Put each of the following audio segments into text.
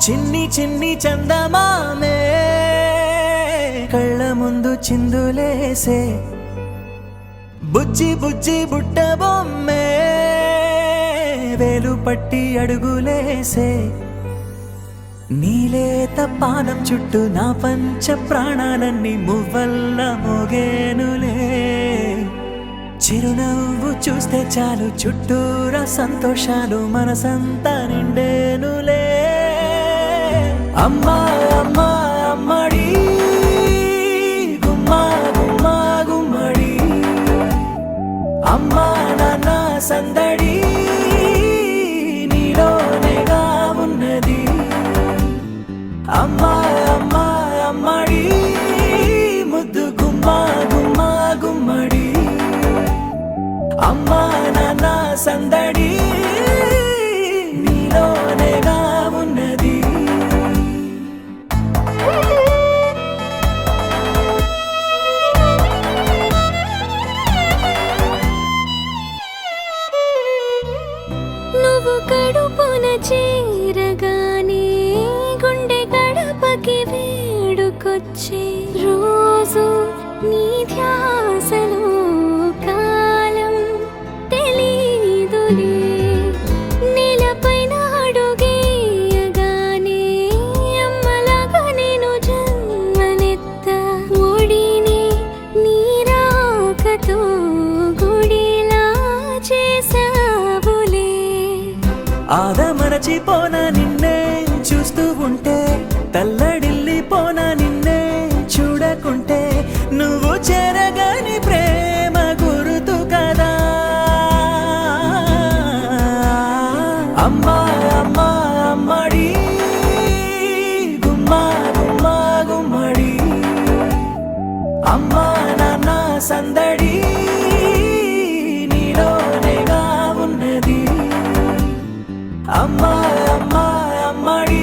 చిన్ని చిన్ని చందమామే కళ్ళ ముందు చిందులేసే బుజ్జి బుజ్జి బుట్ట బొమ్మే వేలు పట్టి అడుగులేసే నీలేత పానం చుట్టూ నా పంచ ప్రాణాలన్నీ మువ్వల్ల మోగేనులే చిరునవ్వు చూస్తే చాలు చుట్టూరా సంతోషాలు మనసంతా నిండేనులే అమ్మా అమ్మా అమ్మడి గుమ్మా గుమ్మా గుమ్మడి అమ్మా నాన్న సందడి నీలోనేగా ఉన్నది అమ్మా అమ్మా అమ్మడి ముద్దు గుమ్మా గుమ్మా గుమ్మడి అమ్మా నాన్న సందడి నీలోనేగా ఉన్నది నువ్వు కడుపున చేరగానే గుండె గడపకి వేడుకొచ్చే రోజు నీ ధ్యాసలో కాలం తెలీదులే నేలపైన అడుగేయగానే అమ్మలాగా నేను జన్మనెత్త ఒడిని నీ రాకతో గుడిలా చేసావులే ఆదమరచిపోన నిన్నే చూస్తూ ఉంటే తల్లడిల్లిపోన నిన్నే చూడకుంటే నువ్వు చెరగని ప్రేమ గురుతు కదా అమ్మా అమ్మా అమ్మడి గుమ్మా గుమ్మా గుమ్మడి అమ్మా నాన్న సందడి నీలోనేగా ఉన్నది అమ్మా అమ్మా అమ్మడి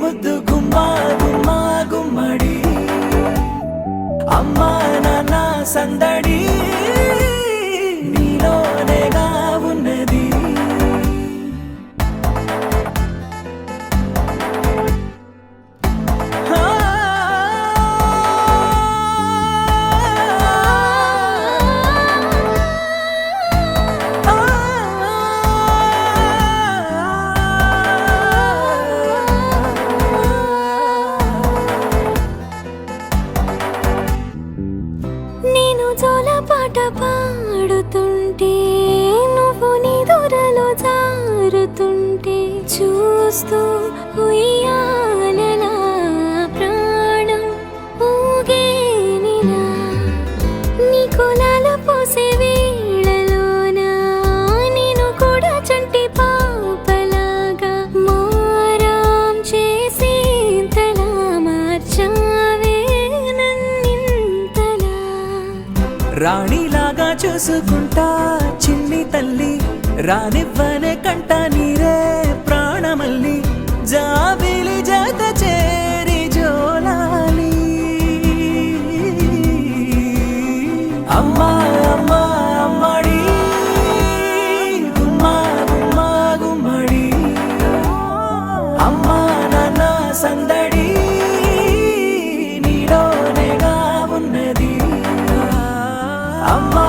ముద్దు గుమ్మా గుమ్మా గుమ్మడి అమ్మా నాన్న సందడి నీలోనేగా ఉన్నది నేను జోలపాట పాడుతుంటే నువ్వు నిదురలో జారుతుంటే చూస్తూ ఉయ్యాలలా ప్రాణం ఊగేనిలా నీ కులాల పోసే వేళలోన నేను కూడా చంటి పాపలాగా మారాం చేసేంతలా మార్చావే నన్నింతలా రాణిలాగా చూసుకుంటా చిన్ని తల్లి రానివ్వనే కంట నీరే ప్రాణమల్లి జాబిలి జత చేరి జోలాలి అమ్మా అమ్మా అమ్మడి గుమ్మా గుమ్మా గుమ్మడి అమ్మా నాన్న సందడి నీలోనేగా ఉన్నది అమ్మా